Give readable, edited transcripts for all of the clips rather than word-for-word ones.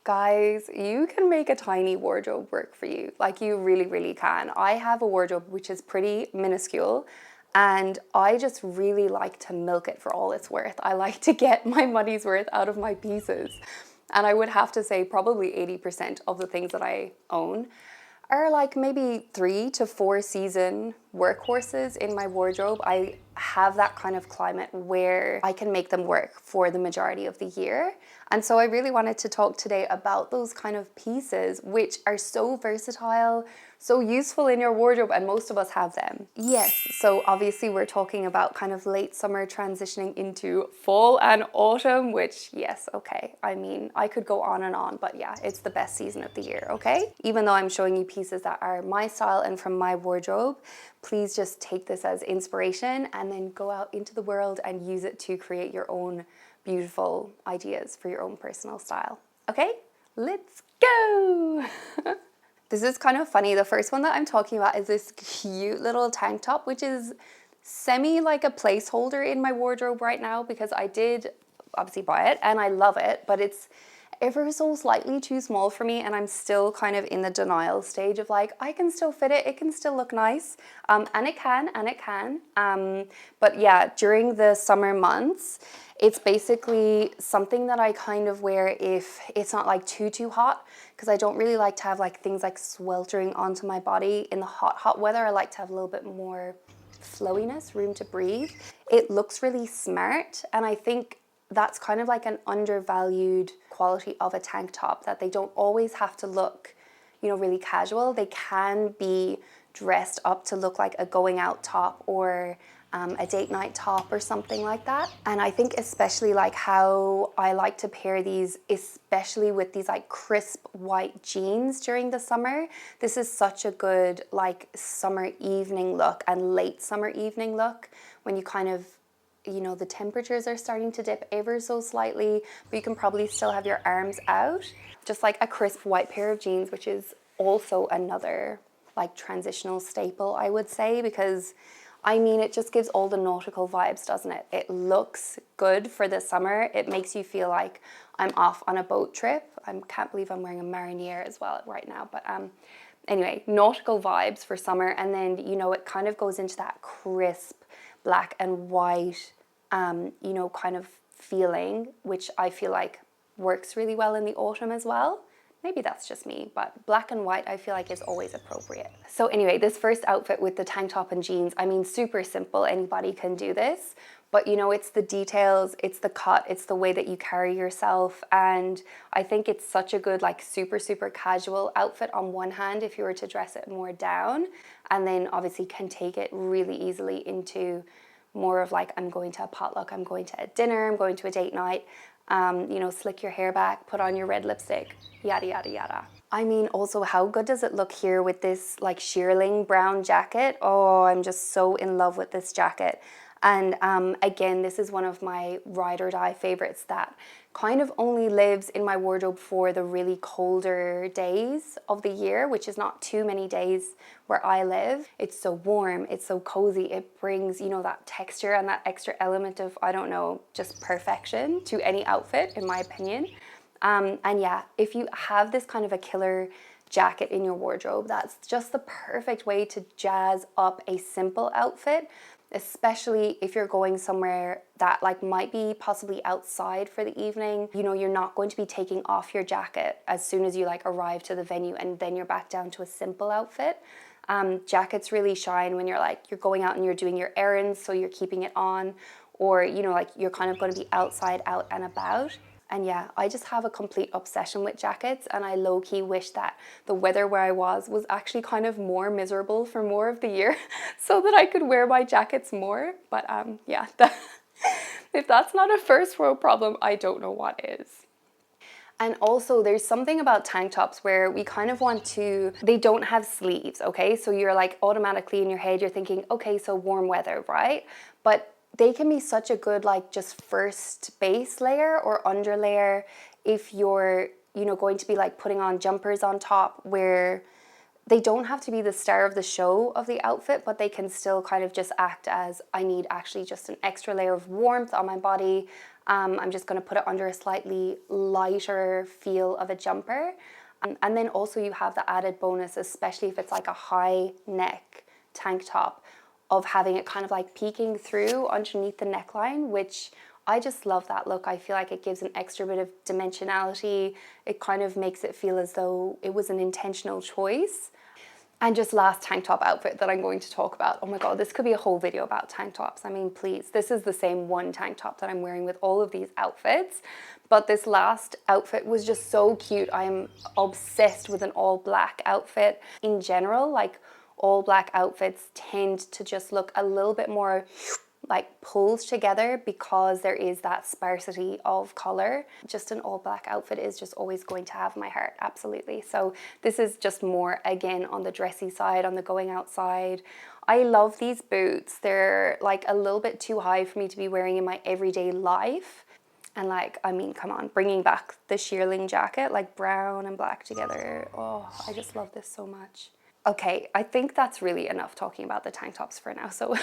Guys, you can make a tiny wardrobe work for you. Like, you really, really can. I have a wardrobe which is pretty minuscule, and I just really like to milk it for all it's worth. I like to get my money's worth out of my pieces. And I would have to say probably 80% of the things that I own are like maybe 3 to 4 season workhorses in my wardrobe. I have that kind of climate where I can make them work for the majority of the year. And so I really wanted to talk today about those kind of pieces which are so versatile, so useful in your wardrobe, and most of us have them. Yes, so obviously we're talking about kind of late summer transitioning into fall and autumn, which, yes, okay. I mean, I could go on and on, but yeah, it's the best season of the year, okay? Even though I'm showing you pieces that are my style and from my wardrobe, please just take this as inspiration and then go out into the world and use it to create your own beautiful ideas for your own personal style. Okay, let's go! This is kind of funny. The first one that I'm talking about is this cute little tank top, which is semi like a placeholder in my wardrobe right now because I did obviously buy it and I love it, but it's ever so slightly too small for me, and I'm still kind of in the denial stage of like, I can still fit it, it can still look nice, and it can. But yeah, during the summer months, it's basically something that I kind of wear if it's not like too hot, because I don't really like to have like things like sweltering onto my body. In the hot weather, I like to have a little bit more flowiness, room to breathe. It looks really smart, and I think that's kind of like an undervalued quality of a tank top, that they don't always have to look, you know, really casual. They can be dressed up to look like a going out top or a date night top or something like that. And I think especially like how I like to pair these, especially with these like crisp white jeans during the summer. This is such a good like summer evening look and late summer evening look when you kind of, you know, the temperatures are starting to dip ever so slightly, but you can probably still have your arms out. Just like a crisp white pair of jeans, which is also another like transitional staple, I would say, because I mean, it just gives all the nautical vibes, doesn't it? It looks good for the summer. It makes you feel like I'm off on a boat trip. I can't believe I'm wearing a mariniere as well right now, but anyway, nautical vibes for summer. And then, you know, it kind of goes into that crisp black and white, you know, kind of feeling, which I feel like works really well in the autumn as well. Maybe that's just me, but black and white I feel like is always appropriate. So anyway, this first outfit with the tank top and jeans, I mean, super simple, anybody can do this, but you know, it's the details, it's the cut, it's the way that you carry yourself, and I think it's such a good like super casual outfit on one hand if you were to dress it more down, and then obviously can take it really easily into more of like, I'm going to a potluck, I'm going to a dinner, I'm going to a date night. You know, slick your hair back, put on your red lipstick, yada, yada, yada. I mean, also, how good does it look here with this like shearling brown jacket? Oh, I'm just so in love with this jacket. And again, this is one of my ride or die favorites that kind of only lives in my wardrobe for the really colder days of the year, which is not too many days where I live. It's so warm, it's so cozy, it brings, you know, that texture and that extra element of, I don't know, just perfection to any outfit, in my opinion. And yeah, if you have this kind of a killer jacket in your wardrobe, that's just the perfect way to jazz up a simple outfit, especially if you're going somewhere that like might be possibly outside for the evening. You know, you're not going to be taking off your jacket as soon as you like arrive to the venue and then you're back down to a simple outfit. Jackets really shine when you're like, you're going out and you're doing your errands, so you're keeping it on, or, you know, like you're kind of going to be outside, out and about. And yeah, I just have a complete obsession with jackets, and I low-key wish that the weather where I was actually kind of more miserable for more of the year so that I could wear my jackets more. But yeah, if that's not a first world problem, I don't know what is. And also there's something about tank tops where we kind of want to, they don't have sleeves, okay? So you're like automatically in your head, you're thinking, okay, so warm weather, right? But they can be such a good like just first base layer or under layer if you're, you know, going to be like putting on jumpers on top, where they don't have to be the star of the show of the outfit, but they can still kind of just act as, I need actually just an extra layer of warmth on my body. I'm just going to put it under a slightly lighter feel of a jumper. And then also you have the added bonus, especially if it's like a high neck tank top, of having it kind of like peeking through underneath the neckline, which I just love that look. I feel like it gives an extra bit of dimensionality. It kind of makes it feel as though it was an intentional choice. And just last tank top outfit that I'm going to talk about. Oh my God, this could be a whole video about tank tops. I mean, please, this is the same one tank top that I'm wearing with all of these outfits. But this last outfit was just so cute. I'm obsessed with an all black outfit. In general, like all black outfits tend to just look a little bit more like pulled together because there is that sparsity of color. Just an all black outfit is just always going to have my heart, absolutely. So this is just more, again, on the dressy side, on the going outside. I love these boots. They're like a little bit too high for me to be wearing in my everyday life. And like, I mean, come on, bringing back the shearling jacket, like brown and black together. Oh, I just love this so much. Okay, I think that's really enough talking about the tank tops for now. So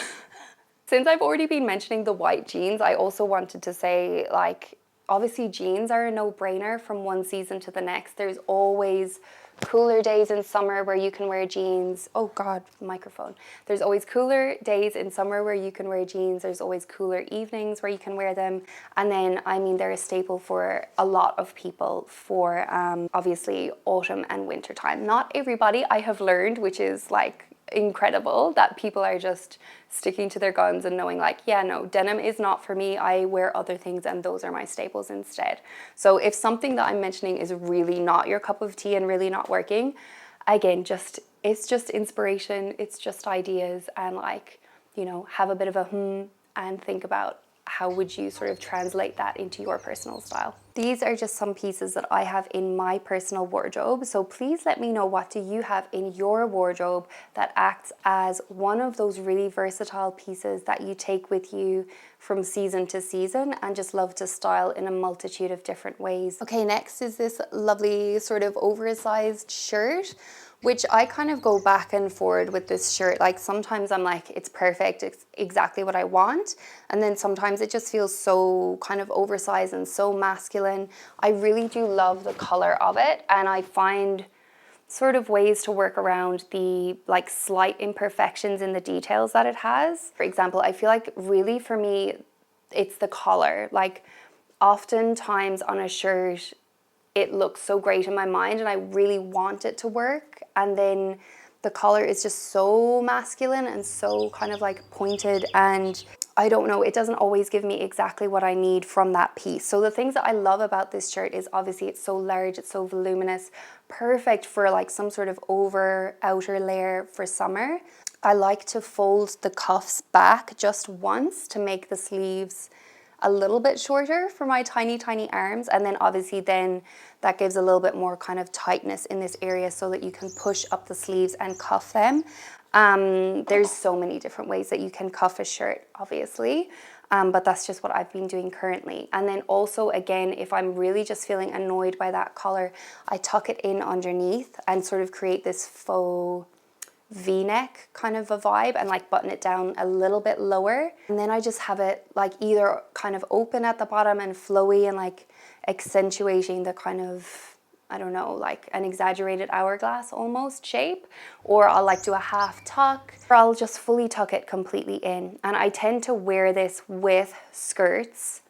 since I've already been mentioning the white jeans, I also wanted to say, like, obviously jeans are a no-brainer from one season to the next. There's always cooler days in summer where you can wear jeans. Oh God, microphone. There's always cooler days in summer where you can wear jeans. There's always cooler evenings where you can wear them. And then, I mean, they're a staple for a lot of people for obviously autumn and winter time. Not everybody, I have learned, which is like incredible, that people are just sticking to their guns and knowing like, yeah, no, denim is not for me. I wear other things and those are my staples instead. So if something that I'm mentioning is really not your cup of tea and really not working, again, it's just inspiration, it's just ideas, and like, you know, have a bit of a and think about how would you sort of translate that into your personal style. These are just some pieces that I have in my personal wardrobe. So please let me know, what do you have in your wardrobe that acts as one of those really versatile pieces that you take with you from season to season and just love to style in a multitude of different ways. Okay, next is this lovely sort of oversized shirt, which I kind of go back and forward with this shirt. Like sometimes I'm like, it's perfect, it's exactly what I want. And then sometimes it just feels so kind of oversized and so masculine. I really do love the color of it. And I find sort of ways to work around the like slight imperfections in the details that it has. For example, I feel like really for me, it's the collar. Like oftentimes on a shirt, it looks so great in my mind and I really want it to work, and then the collar is just so masculine and so kind of like pointed, and I don't know, it doesn't always give me exactly what I need from that piece. So the things that I love about this shirt is obviously it's so large, it's so voluminous, perfect for like some sort of outer layer for summer. I like to fold the cuffs back just once to make the sleeves a little bit shorter for my tiny arms, and then obviously then that gives a little bit more kind of tightness in this area so that you can push up the sleeves and cuff them. There's so many different ways that you can cuff a shirt, obviously, but that's just what I've been doing currently. And then also, again, if I'm really just feeling annoyed by that collar, I tuck it in underneath and sort of create this faux V-neck kind of a vibe and like button it down a little bit lower. And then I just have it like either kind of open at the bottom and flowy and like accentuating the kind of, I don't know, like an exaggerated hourglass almost shape, or I'll like do a half tuck, or I'll just fully tuck it completely in. And I tend to wear this with skirts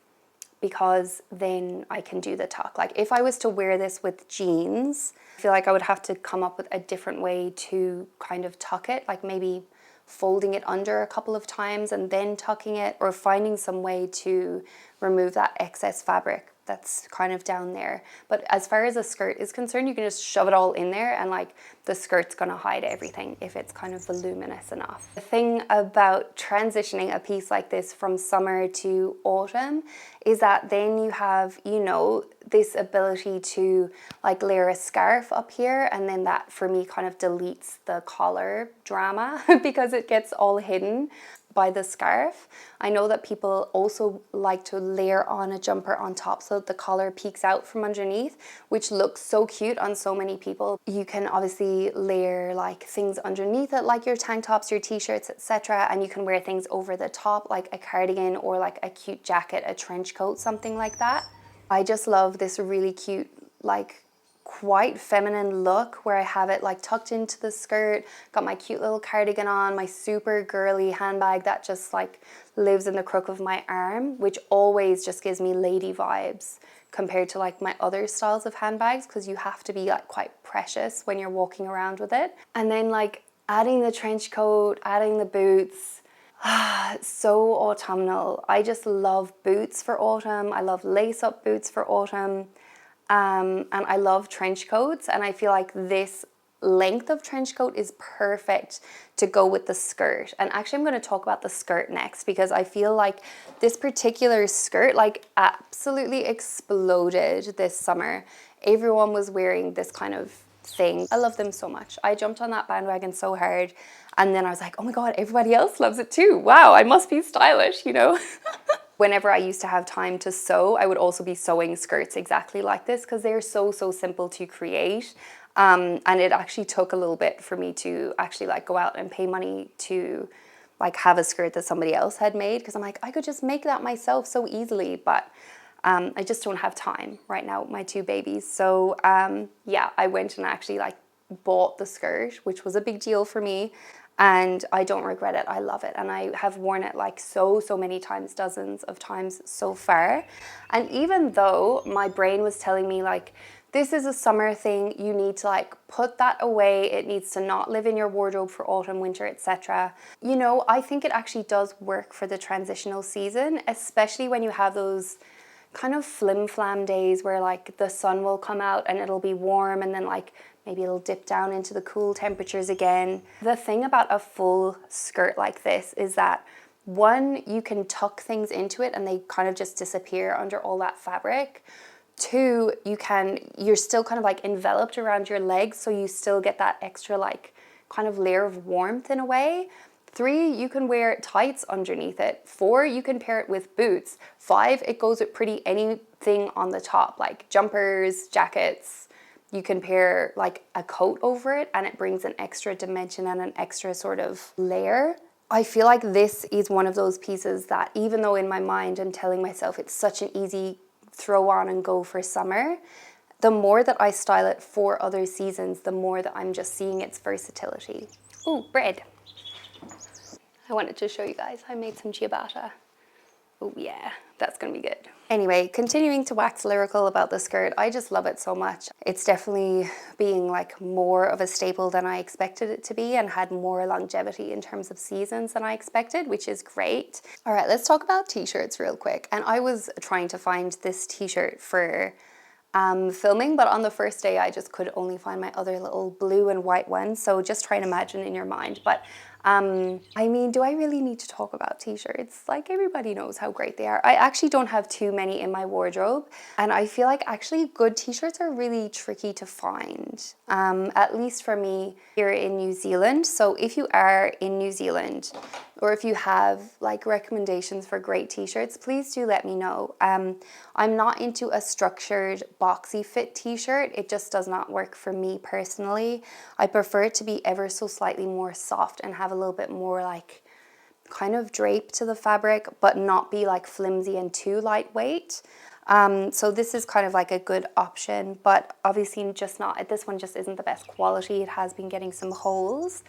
because then I can do the tuck. Like if I was to wear this with jeans, I feel like I would have to come up with a different way to kind of tuck it, like maybe folding it under a couple of times and then tucking it, or finding some way to remove that excess fabric that's kind of down there. But as far as a skirt is concerned, you can just shove it all in there and like the skirt's gonna hide everything if it's kind of voluminous enough. The thing about transitioning a piece like this from summer to autumn is that then you have, you know, this ability to like layer a scarf up here, and then that for me kind of deletes the collar drama because it gets all hidden. by the scarf. I know that people also like to layer on a jumper on top so that the collar peeks out from underneath, which looks so cute on so many people. You can obviously layer like things underneath it, like your tank tops, your t-shirts, etc. And you can wear things over the top, like a cardigan or like a cute jacket, a trench coat, something like that. I just love this really cute, like quite feminine look where I have it like tucked into the skirt, got my cute little cardigan on, my super girly handbag that just like lives in the crook of my arm, which always just gives me lady vibes compared to like my other styles of handbags, because you have to be like quite precious when you're walking around with it. And then like adding the trench coat, adding the boots, so autumnal. I just love boots for autumn. I love lace-up boots for autumn. And I love trench coats, and I feel like this length of trench coat is perfect to go with the skirt. And actually I'm going to talk about the skirt next, because I feel like this particular skirt like absolutely exploded this summer. Everyone was wearing this kind of thing. I love them so much. I jumped on that bandwagon so hard, and then I was like, oh my god, everybody else loves it too. Wow, I must be stylish, you know. Whenever I used to have time to sew, I would also be sewing skirts exactly like this, because they're so simple to create. And it actually took a little bit for me to actually like go out and pay money to like have a skirt that somebody else had made, because I'm like, I could just make that myself so easily, but I just don't have time right now with my two babies. So yeah, I went and actually like bought the skirt, which was a big deal for me. And I don't regret it. I love it. And I have worn it like so many times, dozens of times so far. And even though my brain was telling me like, this is a summer thing, you need to like put that away. It needs to not live in your wardrobe for autumn, winter, etc. You know, I think it actually does work for the transitional season, especially when you have those kind of flim-flam days where like the sun will come out and it'll be warm, and then like maybe it'll dip down into the cool temperatures again. The thing about a full skirt like this is that, one, you can tuck things into it and they kind of just disappear under all that fabric. Two, you're still kind of like enveloped around your legs, so you still get that extra like kind of layer of warmth in a way. Three, you can wear tights underneath it. Four, you can pair it with boots. Five, it goes with pretty anything on the top, like jumpers, jackets. You can pair like a coat over it and it brings an extra dimension and an extra sort of layer. I feel like this is one of those pieces that, even though in my mind I'm telling myself it's such an easy throw on and go for summer, the more that I style it for other seasons, the more that I'm just seeing its versatility. Ooh, bread. I wanted to show you guys, I made some ciabatta. Oh yeah, that's gonna be good. Anyway, continuing to wax lyrical about the skirt, I just love it so much. It's definitely being like more of a staple than I expected it to be, and had more longevity in terms of seasons than I expected, which is great. All right, let's talk about t-shirts real quick. And I was trying to find this t-shirt for filming, but on the first day I just could only find my other little blue and white one, so just try and imagine in your mind. But I mean, do I really need to talk about t-shirts? Like, everybody knows how great they are. I actually don't have too many in my wardrobe, and I feel like actually good t-shirts are really tricky to find, at least for me here in New Zealand. So if you are in New Zealand, or if you have like recommendations for great t-shirts, please do let me know. I'm not into a structured boxy fit t-shirt. It just does not work for me personally. I prefer it to be ever so slightly more soft and have a little bit more like kind of drape to the fabric, but not be like flimsy and too lightweight. So this is kind of like a good option, but obviously just not, this one just isn't the best quality. It has been getting some holes.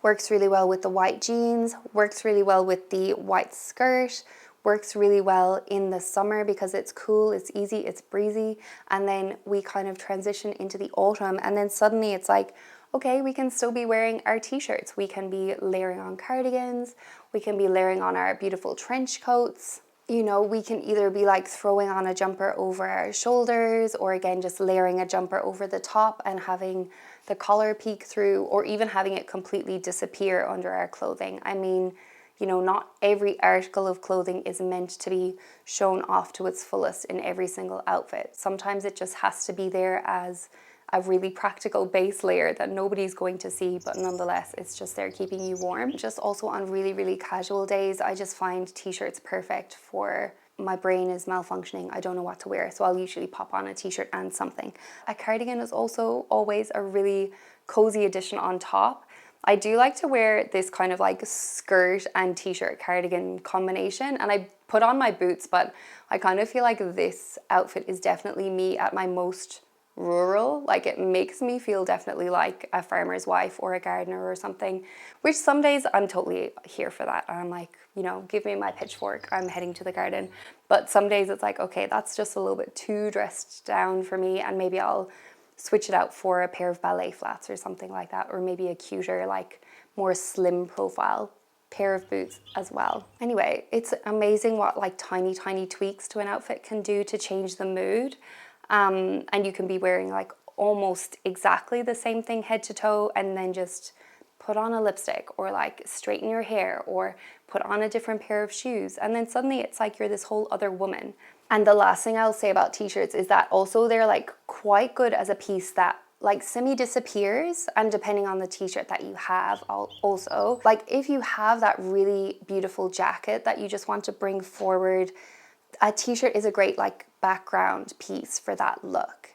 Works really well with the white jeans, works really well with the white skirt, works really well in the summer because it's cool, it's easy, it's breezy. And then we kind of transition into the autumn, and then suddenly it's like, okay, we can still be wearing our t-shirts. We can be layering on cardigans, we can be layering on our beautiful trench coats. You know, we can either be like throwing on a jumper over our shoulders, or again, just layering a jumper over the top and having the collar peek through, or even having it completely disappear under our clothing. I mean, you know, not every article of clothing is meant to be shown off to its fullest in every single outfit. Sometimes it just has to be there as a really practical base layer that nobody's going to see, but nonetheless, it's just there keeping you warm. Just also on really, really casual days, I just find t-shirts perfect for my brain is malfunctioning, I don't know what to wear, so I'll usually pop on a t-shirt and something. A cardigan is also always a really cozy addition on top. I do like to wear this kind of like skirt and t-shirt cardigan combination, and I put on my boots, but I kind of feel like this outfit is definitely me at my most rural. Like, it makes me feel definitely like a farmer's wife or a gardener or something, which some days I'm totally here for that. I'm like, you know, give me my pitchfork, I'm heading to the garden. But some days it's like, okay, that's just a little bit too dressed down for me, and maybe I'll switch it out for a pair of ballet flats or something like that, or maybe a cuter, like more slim profile pair of boots as well. Anyway, it's amazing what like tiny tweaks to an outfit can do to change the mood. And you can be wearing like almost exactly the same thing head to toe, and then just put on a lipstick, or like straighten your hair, or put on a different pair of shoes, and then suddenly it's like you're this whole other woman. And the last thing I'll say about t-shirts is that also they're like quite good as a piece that like semi disappears, and depending on the t-shirt that you have also, like if you have that really beautiful jacket that you just want to bring forward, a t-shirt is a great like background piece for that look.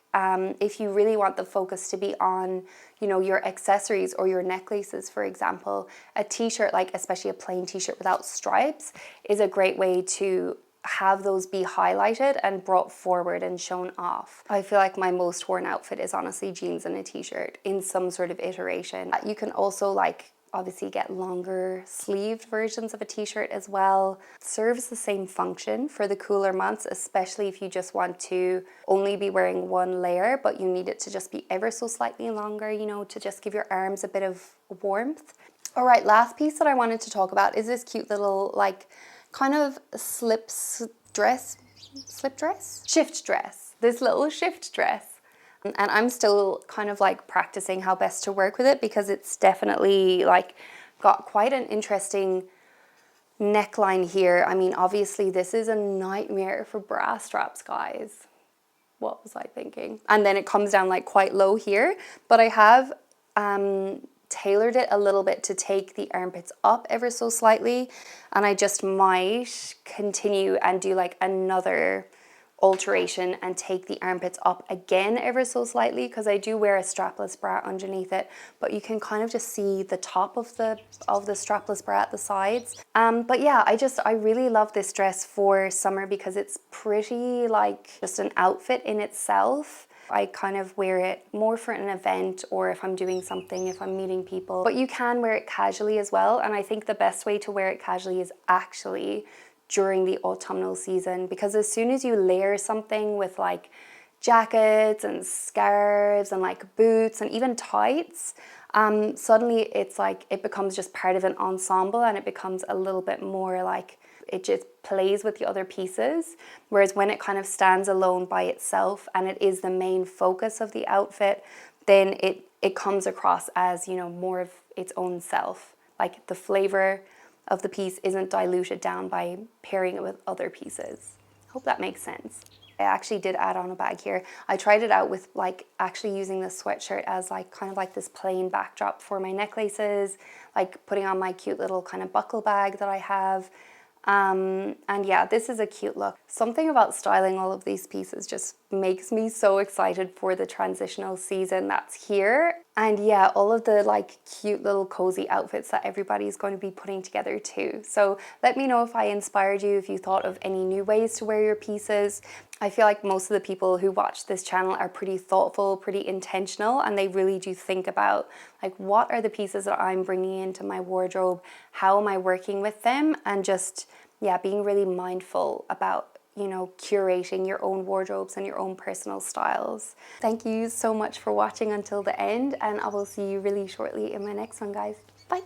If you really want the focus to be on, you know, your accessories or your necklaces, for example, a t-shirt, like especially a plain t-shirt without stripes, is a great way to have those be highlighted and brought forward and shown off. I feel like my most worn outfit is honestly jeans and a t-shirt in some sort of iteration. You can also like obviously get longer sleeved versions of a t-shirt as well. It serves the same function for the cooler months, especially if you just want to only be wearing one layer, but you need it to just be ever so slightly longer, you know, to just give your arms a bit of warmth. All right, last piece that I wanted to talk about is this cute little like kind of shift dress, this little shift dress. And I'm still kind of like practicing how best to work with it, because it's definitely like got quite an interesting neckline here. I mean, obviously this is a nightmare for bra straps, guys. What was I thinking? And then it comes down like quite low here, but I have tailored it a little bit to take the armpits up ever so slightly, and I just might continue and do like another alteration and take the armpits up again ever so slightly, because I do wear a strapless bra underneath it, but you can kind of just see the top of the strapless bra at the sides. But yeah, I really love this dress for summer because it's pretty like just an outfit in itself. I kind of wear it more for an event, or if I'm doing something, if I'm meeting people, but you can wear it casually as well. And I think the best way to wear it casually is actually during the autumnal season, because as soon as you layer something with like jackets and scarves and like boots and even tights, suddenly it's like it becomes just part of an ensemble, and it becomes a little bit more like it just plays with the other pieces. Whereas when it kind of stands alone by itself and it is the main focus of the outfit, then it comes across as, you know, more of its own self. Like the flavor of the piece isn't diluted down by pairing it with other pieces. Hope that makes sense. I actually did add on a bag here. I tried it out with like actually using this sweatshirt as like kind of like this plain backdrop for my necklaces, like putting on my cute little kind of buckle bag that I have. And yeah, this is a cute look. Something about styling all of these pieces just makes me so excited for the transitional season that's here. And yeah, all of the like cute little cozy outfits that everybody's going to be putting together too. So let me know if I inspired you, if you thought of any new ways to wear your pieces. I feel like most of the people who watch this channel are pretty thoughtful, pretty intentional, and they really do think about like, what are the pieces that I'm bringing into my wardrobe? How am I working with them? And just, yeah, being really mindful about, you know, curating your own wardrobes and your own personal styles. Thank you so much for watching until the end, and I will see you really shortly in my next one, guys. Bye.